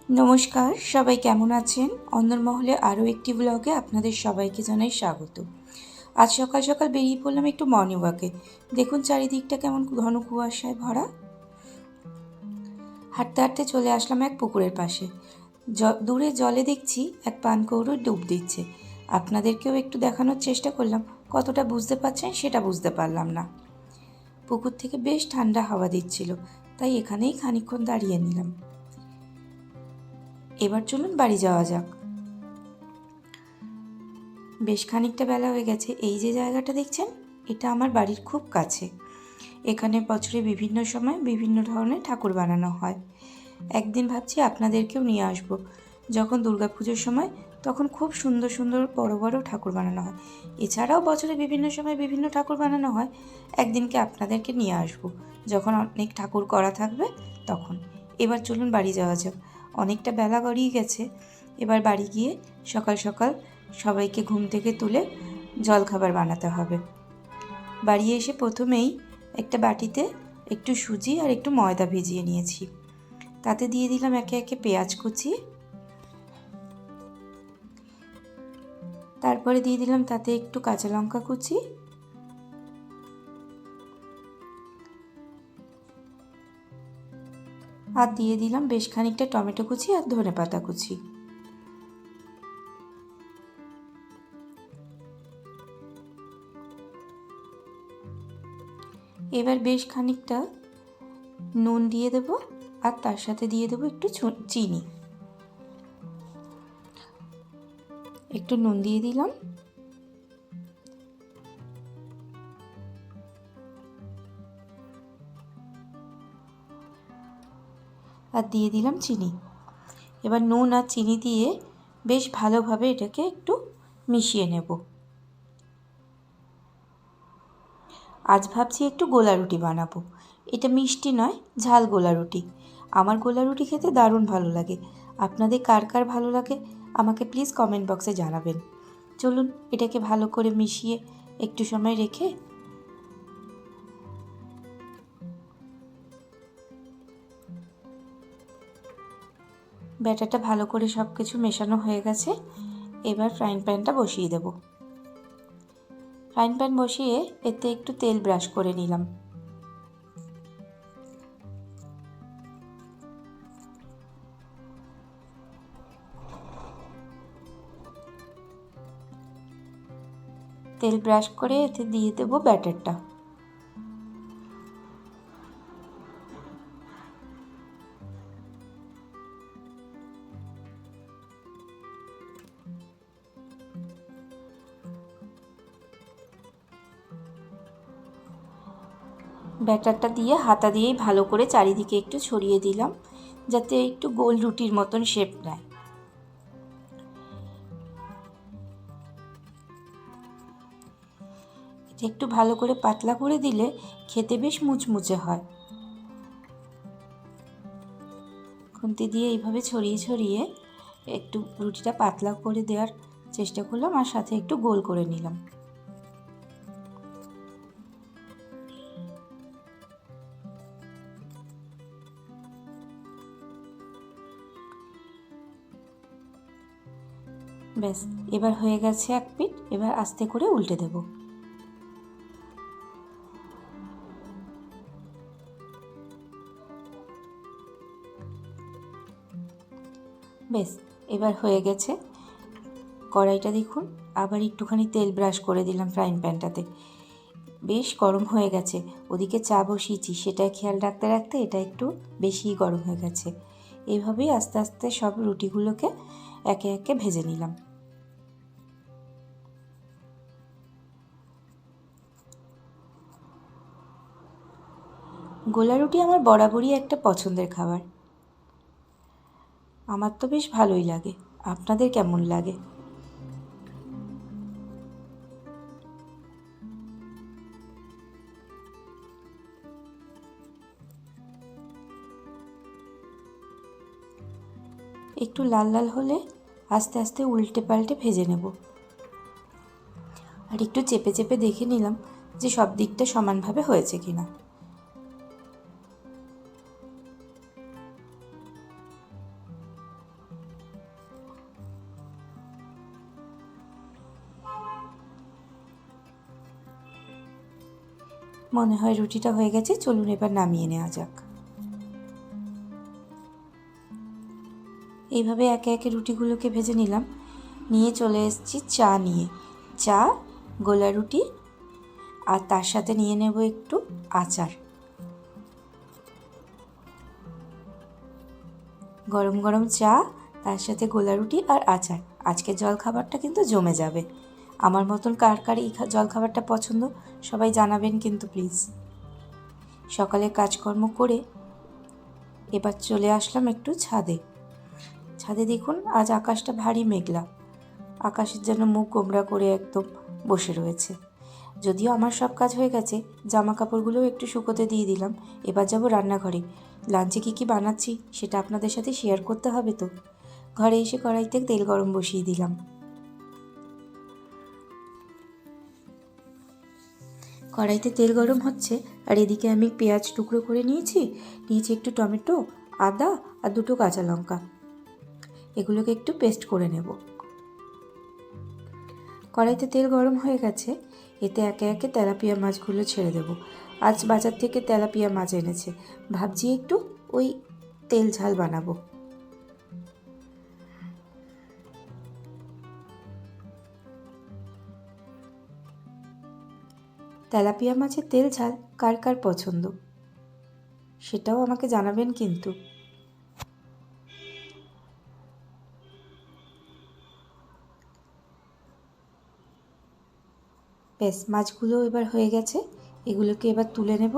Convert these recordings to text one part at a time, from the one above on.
নমস্কার, সবাই কেমন আছেন? অন্দরমহলে আরও একটি ব্লগে আপনাদের সবাইকে জানাই স্বাগত। আজ সকাল সকাল বেরিয়ে পড়লাম একটু মর্নিং ওয়াকে। দেখুন চারিদিকটা কেমন ঘন কুয়াশায় ভরা। হাঁটতে হাঁটতে চলে আসলাম এক পুকুরের পাশে। দূরে জলে দেখছি এক পানকৌড়ো ডুব দিচ্ছে। আপনাদেরকেও একটু দেখানোর চেষ্টা করলাম, কতটা বুঝতে পারছেন সেটা বুঝতে পারলাম না। পুকুর থেকে বেশ ঠান্ডা হাওয়া দিচ্ছিল, তাই এখানেই খানিকক্ষণ দাঁড়িয়ে নিলাম। এবার চলুন বাড়ি যাওয়া যাক। বেশ খানিকটা বেলা হয়ে গেছে। এই যে জায়গাটা দেখছেন, এটা আমার বাড়ির খুব কাছে। এখানে বছরে বিভিন্ন সময় বিভিন্ন ধরনের ঠাকুর বানানো হয়। একদিন ভাবছি আপনাদেরকেও নিয়ে আসব। যখন দুর্গাপুজোর সময় তখন খুব সুন্দর সুন্দর বড় বড় ঠাকুর বানানো হয়। এছাড়াও বছরে বিভিন্ন সময় বিভিন্ন ঠাকুর বানানো হয়। একদিনকে আপনাদেরকে নিয়ে আসব, যখন অনেক ঠাকুর করা থাকবে তখন। এবার চলুন বাড়ি যাওয়া যাক। অনেকটা বেলা গড়িয়ে গেছে। এবার বাড়ি গিয়ে সকাল সকাল সবাইকে ঘুম থেকে তুলে জলখাবার বানাতে হবে। বাড়ি এসে প্রথমেই একটা বাটিতে একটু সুজি আর একটু ময়দা ভিজিয়ে নিয়েছি। তাতে দিয়ে দিলাম একে একে পেঁয়াজ কুচি, তারপরে দিয়ে দিলাম তাতে একটু কাঁচা লঙ্কা কুচি, আর দিয়ে দিলাম বেশ খানিকটা টমেটো কুচি আর ধনেপাতা কুচি। এবার বেশ খানিকটা নুন দিয়ে দেবো, আর তার সাথে দিয়ে দেবো একটু চিনি। একটু নুন দিয়ে দিলাম, আর দিয়ে দিলাম চিনি। এবার নুন আর চিনি দিয়ে বেশ ভালোভাবে এটাকে একটু মিশিয়ে নেব। আজ ভাবছি একটু গোলা রুটি বানাবো। এটা মিষ্টি নয়, ঝাল গোলা রুটি। আমার গোলা রুটি খেতে দারুণ ভালো লাগে। আপনাদের কার কার ভালো লাগে আমাকে প্লিজ কমেন্ট বক্সে জানাবেন। চলুন এটাকে ভালো করে মিশিয়ে একটু সময় রেখে ব্যাটারটা ভালো করে সব কিছু মেশানো হয়ে গেছে। এবার ফ্রাইং প্যানটা বসিয়ে দেব। ফ্রাইং প্যান বসিয়ে এতে একটু তেল ব্রাশ করে নিলাম। তেল ব্রাশ করে এতে দিয়ে দেব ব্যাটারটা। ব্যাটারটা দিয়ে হাতা দিয়েই ভালো করে চারিদিকে একটু ছড়িয়ে দিলাম, যাতে একটু গোল রুটির মতন শেপ নেয়। এটা একটু ভালো করে পাতলা করে দিলে খেতে বেশ মুচমুচে হয়। খুন্তি দিয়ে এইভাবে ছড়িয়ে ছড়িয়ে একটু রুটিটা পাতলা করে দেওয়ার চেষ্টা করলাম, আর সাথে একটু গোল করে নিলাম। ব্যাস, এবার হয়ে গেছে এক পিঠ। এবার আস্তে করে উল্টে দেব। বেশ, এবার হয়ে গেছে। কড়াইটা দেখুন, আবার একটুখানি তেল ব্রাশ করে দিলাম ফ্রাইং প্যানটাতে। বেশ গরম হয়ে গেছে। ওদিকে চা বসিয়েছি, সেটা খেয়াল রাখতে রাখতে এটা একটু বেশিই গরম হয়ে গেছে। এইভাবেই আস্তে আস্তে সব রুটিগুলোকে একে একে ভেজে নিলাম। গোলা রুটি আমার বরাবরই একটা পছন্দের খাবার। আমার তো বেশ ভালোই লাগে। আপনাদের কেমন লাগে? একটু লাল লাল হলে আস্তে আস্তে উল্টে পাল্টে ভেজে নেব। আর একটু চেপে চেপে দেখে নিলাম যে সব দিকটা সমানভাবে হয়েছে কিনা। মনে হয় রুটিটা হয়ে গেছে, চলুন এবার নামিয়ে নেওয়া যাক। এইভাবে একে একে রুটিগুলোকে ভেজে নিলাম, নিয়ে চলে এসেছি চা নিয়ে। চা, গোলা রুটি, আর তার সাথে নিয়ে নেব একটু আচার। গরম গরম চা, তার সাথে গোলা রুটি আর আচার। আজকের জলখাবারটা কিন্তু জমে যাবে। আমার মতন কার কার এই জলখাবারটা পছন্দ সবাই জানাবেন কিন্তু প্লিজ। সকালে কাজকর্ম করে এবার চলে আসলাম একটু ছাদে। ছাদে দেখুন আজ আকাশটা ভারী মেঘলা, আকাশের যেন মুখ গোমড়া করে একদম বসে রয়েছে। যদিও আমার সব কাজ হয়ে গেছে, জামা কাপড়গুলোও একটু শুকোতে দিয়ে দিলাম। এবার যাব রান্নাঘরে। লাঞ্চে কী বানাচ্ছি সেটা আপনাদের সাথে শেয়ার করতে হবে তো। ঘরে এসে কড়াইতে তেল গরম বসিয়ে দিলাম। কড়াইতে তেল গরম হচ্ছে, আর এদিকে আমি পেঁয়াজ টুকরো করে নিয়েছি একটু টমেটো, আদা আর দুটো কাঁচা লঙ্কা। এগুলোকে একটু পেস্ট করে নেব। কড়াইতে তেল গরম হয়ে গেছে, এতে একে একে তেলাপিয়া মাছগুলো ছেড়ে দেব। আজ বাজার থেকে তেলাপিয়া মাছ এনেছে, ভাবছি একটু ওই তেল ঝাল বানাবো। তেলাপিয়া মাছের তেল ঝাল কার কার পছন্দ সেটাও আমাকে জানাবেন কিন্তু। ব্যাস, মাছগুলো এবার হয়ে গেছে, এগুলোকে এবার তুলে নেব।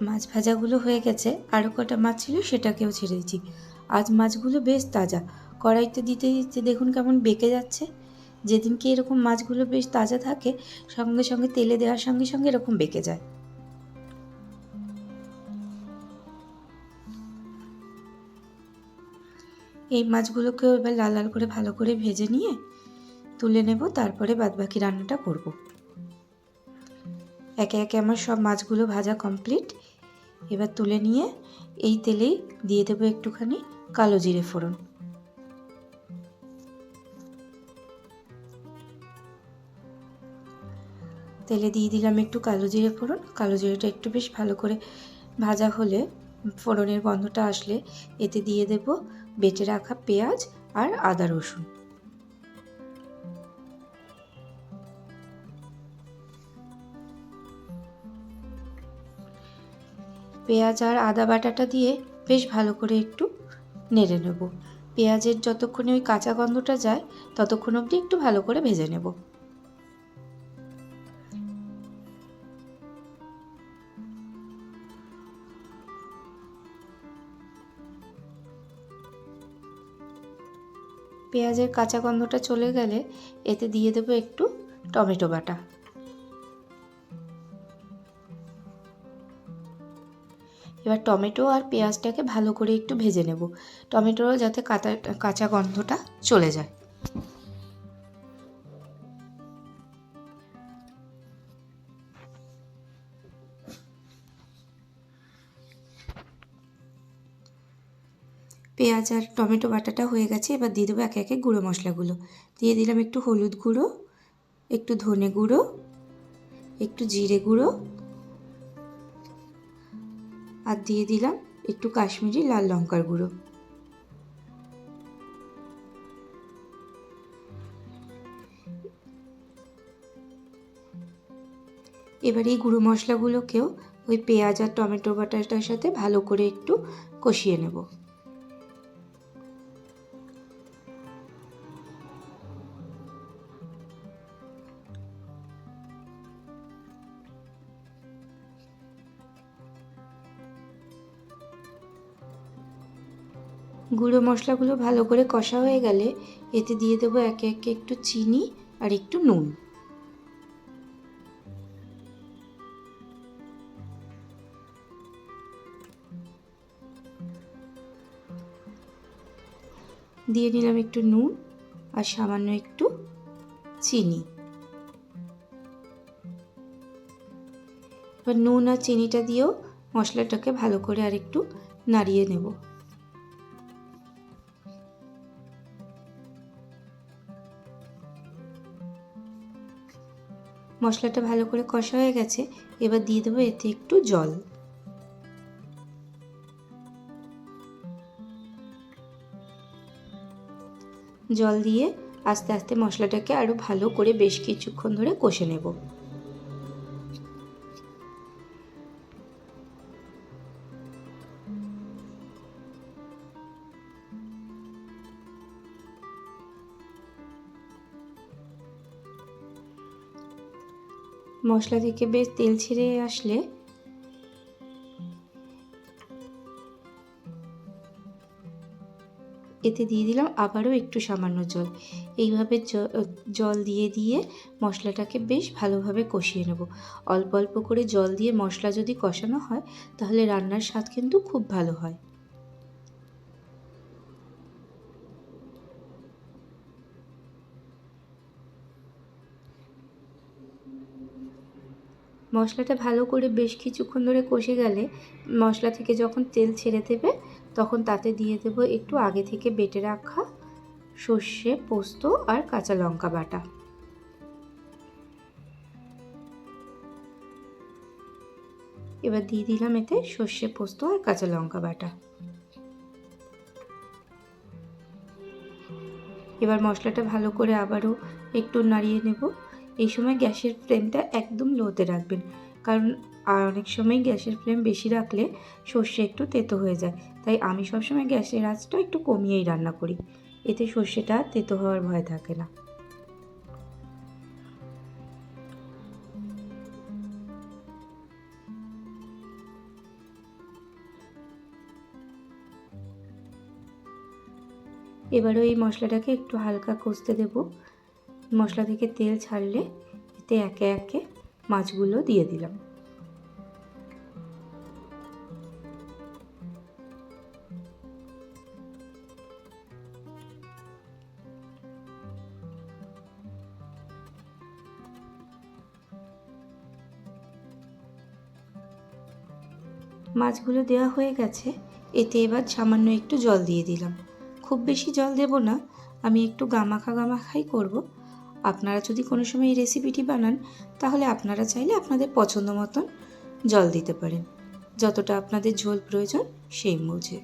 মাছ ভাজাগুলো হয়ে গেছে, আরও কটা মাছ ছিল সেটাকেও ছেড়ে দিয়েছি। আজ মাছগুলো বেশ তাজা, কড়াইতে দিতে দিতে দেখুন কেমন বেঁকে যাচ্ছে। যেদিনকে এরকম মাছগুলো বেশ তাজা থাকে, সঙ্গে সঙ্গে তেলে দেওয়ার সঙ্গে সঙ্গে এরকম বেঁকে যায়। এই মাছগুলোকেও এবার লাল লাল করে ভালো করে ভেজে নিয়ে তুলে নেব, তারপরে বাদবাকি রান্নাটা করব। একে একে আমার সব মাছগুলো ভাজা কমপ্লিট। এবার তুলে নিয়ে এই তেলেই দিয়ে দেবো একটুখানি কালো জিরে ফোড়ন। তেলে দিয়ে দিলাম একটু কালো জিরে ফোড়ন। কালো জিরেটা একটু বেশ ভালো করে ভাজা হলে, ফোড়নের গন্ধটা আসলে, এতে দিয়ে দেব বেটে রাখা পেঁয়াজ আর আদা রসুন। পেঁয়াজ আর আদা বাটাটা দিয়ে বেশ ভালো করে একটু নেড়ে নেব। পেঁয়াজের যতক্ষণে ওই কাঁচা গন্ধটা যায় ততক্ষণ অবধি একটু ভালো করে ভেজে নেব। পেঁয়াজের কাঁচা গন্ধটা চলে গেলে এতে দিয়ে দেবো একটু টমেটো বাটা। এবার টমেটো আর পেঁয়াজটাকে ভালো করে একটু ভেজে নেব, টমেটোরও যাতে কাঁচা গন্ধটা চলে যায়। পেঁয়াজ আর টমেটো বাটাটা হয়ে গেছে, এবার দিয়ে দেবো একে একে গুঁড়ো মশলাগুলো। দিয়ে দিলাম একটু হলুদ গুঁড়ো, একটু ধনে গুঁড়ো, একটু জিরে গুঁড়ো, আর দিয়ে দিলাম একটু কাশ্মীরি লাল লঙ্কার গুঁড়ো। এবার এই গুঁড়ো মশলাগুলোকেও ওই পেঁয়াজ আর টমেটো বাটাটার সাথে ভালো করে একটু কষিয়ে নেব। গুঁড়ো মশলাগুলো ভালো করে কষা হয়ে গেলে এতে দিয়ে দেবো একে একে একটু চিনি আর একটু নুন। দিয়ে নিলাম একটু নুন আর সামান্য একটু চিনি। এবার নুন আর চিনিটা দিয়েও মশলাটাকে ভালো করে আর একটু নাড়িয়ে নেব। মশলাটা ভালো করে কষা হয়ে গেছে, এবার দিয়ে দেবো এতে একটু জল। জল দিয়ে আস্তে আস্তে মশলাটাকে আরও ভালো করে বেশ কিছুক্ষণ ধরে কষে নেব। মশলা থেকে বেশ তেল ছেড়ে আসলে এতে দিয়ে দিলাম আবারও একটু সামান্য জল। এইভাবে জল দিয়ে দিয়ে মশলাটাকে বেশ ভালোভাবে কষিয়ে নেব। অল্প অল্প করে জল দিয়ে মশলা যদি কষানো হয় তাহলে রান্নার স্বাদ কিন্তু খুব ভালো হয়। মশলাটা ভালো করে বেশ কিছুক্ষণ ধরে কষে গেলে মশলা থেকে যখন তেল ছেড়ে দেবে তখন তাতে দিয়ে দেব একটু আগে থেকে বেটে রাখা সর্ষে, পোস্ত আর কাঁচা লঙ্কা বাটা। এবার দিয়ে দিলাম এতে সর্ষে, পোস্ত আর কাঁচা লঙ্কা বাটা। এবার মশলাটা ভালো করে আবারও একটু নাড়িয়ে নেব। এই সময় গ্যাসের ফ্লেমটা একদম লোতে রাখবেন, কারণ অনেক সময় গ্যাসের ফ্লেম বেশি রাখলে সর্ষে একটু তেতো হয়ে যায়। তাই আমি সবসময় গ্যাসের আঁচটা একটু কমিয়েই রান্না করি, এতে সর্ষেটা তেতো হওয়ার ভয় থাকে না। এবারও এই মশলাটাকে একটু হালকা কষতে দেব। মশলা থেকে তেল ছাড়লে এতে একে একে মাছগুলো দিয়ে দিলাম। মাছগুলো দেওয়া হয়ে গেছে, এতে এবার সামান্য একটু জল দিয়ে দিলাম। খুব বেশি জল দেব না, আমি একটু গামাখা গামাখাই করব। আপনারা যদি কোনো সময় এই রেসিপিটি বানান তাহলে আপনারা চাইলে আপনাদের পছন্দ মতন জল দিতে পারেন, যতটা আপনাদের ঝোল প্রয়োজন সেই বুঝে।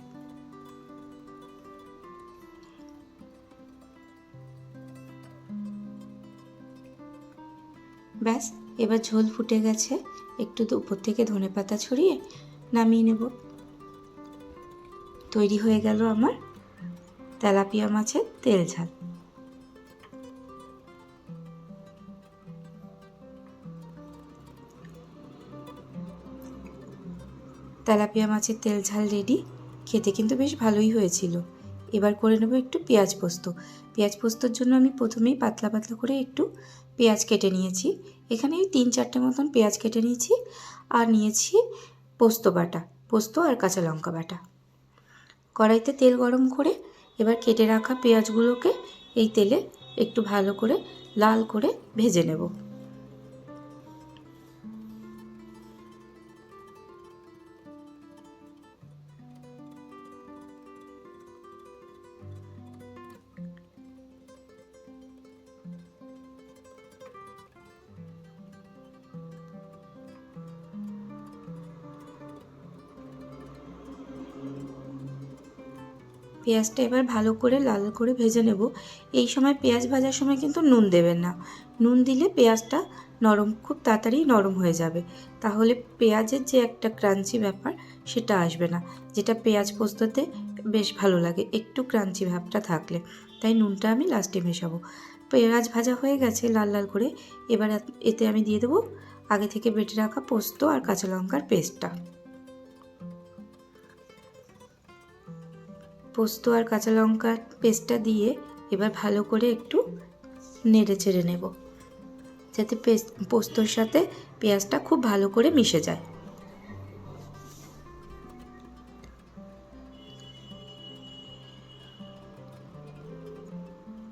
ব্যাস, এবার ঝোল ফুটে গেছে, একটু উপর থেকে ধনেপাতা ছড়িয়ে নামিয়ে নেব। তৈরি হয়ে গেল আমার তেলাপিয়া মাছের তেল ঝাল। তেলাপিয়া মাছের তেল ঝাল রেডি। খেতে কিন্তু বেশ ভালোই হয়েছিল। এবার করে নেব একটু পেঁয়াজ পোস্ত। পেঁয়াজ পোস্তর জন্য আমি প্রথমেই পাতলা পাতলা করে একটু পেঁয়াজ কেটে নিয়েছি। এখানে 3-4টে মতন পেঁয়াজ কেটে নিয়েছি আর নিয়েছি পোস্ত বাটা, পোস্ত আর কাঁচা লঙ্কা বাটা। কড়াইতে তেল গরম করে এবার কেটে রাখা পেঁয়াজগুলোকে এই তেলে একটু ভালো করে লাল করে ভেজে নেব। পেঁয়াজটা এবার ভালো করে লাল করে ভেজে নেব। এই সময় পেঁয়াজ ভাজার সময় কিন্তু নুন দেবেন না। নুন দিলে পেঁয়াজটা খুব তাড়াতাড়ি নরম হয়ে যাবে, তাহলে পেঁয়াজের যে একটা ক্রাঞ্চি ব্যাপার সেটা আসবে না, যেটা পেঁয়াজ পোস্ততে বেশ ভালো লাগে একটু ক্রাঞ্চি ভাবটা থাকলে। তাই নুনটা আমি লাস্টে মেশাবো। পেঁয়াজ ভাজা হয়ে গেছে লাল লাল করে, এবার এতে আমি দিয়ে দেবো আগে থেকে বেটে রাখা পোস্ত আর কাঁচা লঙ্কার পেস্টটা। পোস্ত আর কাঁচা লঙ্কার পেস্টটা দিয়ে এবার ভালো করে একটু নেড়ে চেড়ে নেব, যাতে পোস্তর সাথে পেঁয়াজটা খুব ভালো করে মিশে যায়।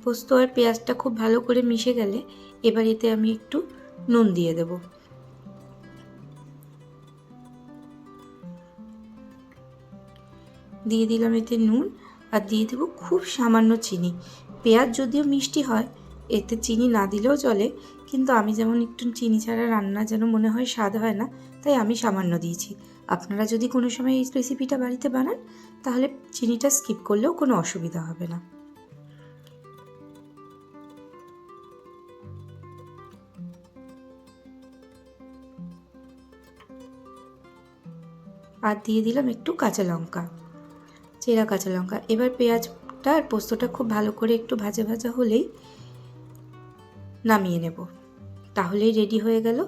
পোস্ত আর পেঁয়াজটা খুব ভালো করে মিশে গেলে এবার এতে আমি একটু নুন দিয়ে দেব। দিয়ে দিলাম এতে নুন আর দিয়ে দেবো খুব সামান্য চিনি। পেঁয়াজ যদিও মিষ্টি হয়, এতে চিনি না দিলেও চলে, কিন্তু আমি যেমন একটু চিনি ছাড়া রান্না যেন মনে হয় স্বাদ হয় না, তাই আমি সামান্য দিয়েছি। আপনারা যদি কোনো সময় এই রেসিপিটা বাড়িতে বানান তাহলে চিনিটা স্কিপ করলেও কোনো অসুবিধা হবে না। আর দিয়ে দিলাম একটু কাঁচা লঙ্কা, চেরা কাঁচা লঙ্কা। এবার পেঁয়াজটা আর পোস্তটা খুব ভালো করে একটু ভাজা ভাজা হলেই নামিয়ে নেব। তাহলেই রেডি হয়ে গেল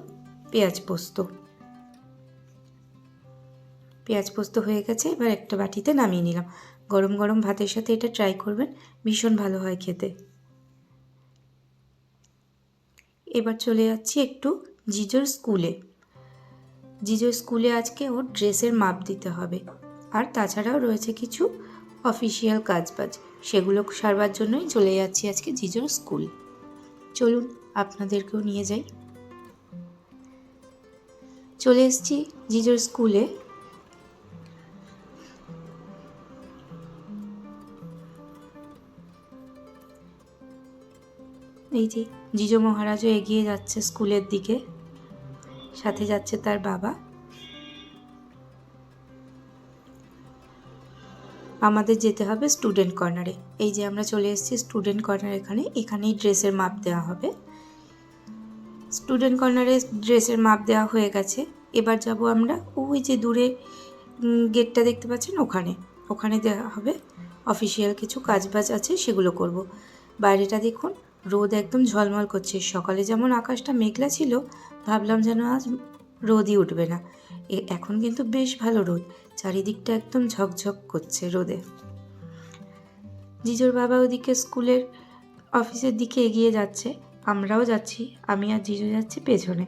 পেঁয়াজ পোস্ত। পেঁয়াজ পোস্ত হয়ে গেছে, এবার একটা বাটিতে নামিয়ে নিলাম। গরম গরম ভাতের সাথে এটা ট্রাই করবেন, ভীষণ ভালো হয় খেতে। এবার চলে যাচ্ছি একটু জিজোর স্কুলে। জিজোর স্কুলে আজকে ওর ড্রেসের মাপ দিতে হবে, আর তাছাড়াও রয়েছে কিছু অফিসিয়াল কাজবাজ, সেগুলো সারবার জন্যই চলে যাচ্ছি আজকে জিজোর স্কুল। চলুন আপনাদেরকেও নিয়ে যাই। চলে এসেছি জিজোর স্কুলে। এই যে জিজো মহারাজও এগিয়ে যাচ্ছে স্কুলের দিকে, সাথে যাচ্ছে তার বাবা। আমাদের যেতে হবে স্টুডেন্ট কর্নারে। এই যে আমরা চলে এসেছি স্টুডেন্ট কর্নার, এখানেই ড্রেসের মাপ দেওয়া হবে। স্টুডেন্ট কর্নারে ড্রেসের মাপ দেওয়া হয়ে গেছে। এবার যাব আমরা ওই যে দূরে গেটটা দেখতে পাচ্ছেন, ওখানে দেওয়া হবে। অফিসিয়াল কিছু কাজবাজ আছে, সেগুলো করব। বাইরেটা দেখুন, রোদ একদম ঝলমল করছে। সকালে যেমন আকাশটা মেঘলা ছিল, ভাবলাম যেন আজ রোদই উঠবে না। এখন কিন্তু বেশ ভালো রোদ, চারিদিকটা একদম ঝকঝক করছে রোদে। জিজোর বাবা ওদিকে স্কুলের অফিসের দিকে এগিয়ে যাচ্ছে, আমরাও যাচ্ছি। আমি আর জিজো যাচ্ছি পেছনে।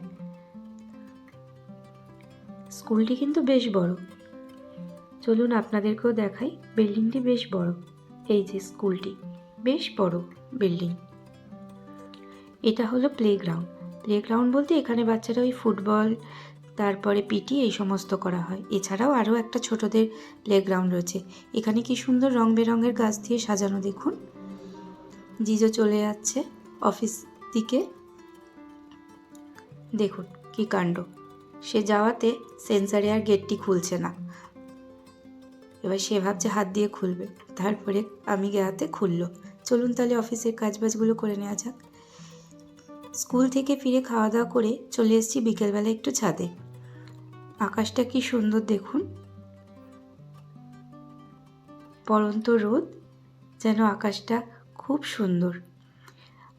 স্কুলটি কিন্তু বেশ বড়, চলুন আপনাদেরকেও দেখাই। বিল্ডিংটি বেশ বড়। এই যে স্কুলটি, বেশ বড় বিল্ডিং। এটা হলো প্লেগ্রাউন্ড। প্লেগ্রাউন্ড বলতে এখানে বাচ্চারা ওই ফুটবল, তারপরে পিটি এই সমস্ত করা হয়। এছাড়াও আরও একটা ছোটদের প্লেগ্রাউন্ড রয়েছে। এখানে কি সুন্দর রং বেরঙের গাছ দিয়ে সাজানো দেখুন। জিজো চলে যাচ্ছে অফিস দিকে। দেখুন কি কাণ্ড, সে যাওয়াতে সেন্সারে আর গেটটি খুলছে না। এবার সে ভাবছে হাত দিয়ে খুলবে, তারপরে আমি গেয়াতে খুললো। চলুন তাহলে অফিসের কাজবাজগুলো করে নেওয়া যাক। স্কুল থেকে ফিরে খাওয়া দাওয়া করে চলে এসেছি বিকেলবেলা একটু ছাদে। আকাশটা কি সুন্দর দেখুন, পড়ন্ত রোদ, যেন আকাশটা খুব সুন্দর।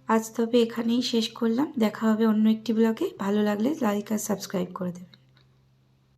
আজ তবে এখানেই শেষ করলাম। দেখা হবে অন্য একটি ব্লগে। ভালো লাগলে লাইক আর সাবস্ক্রাইব করে দেবেন।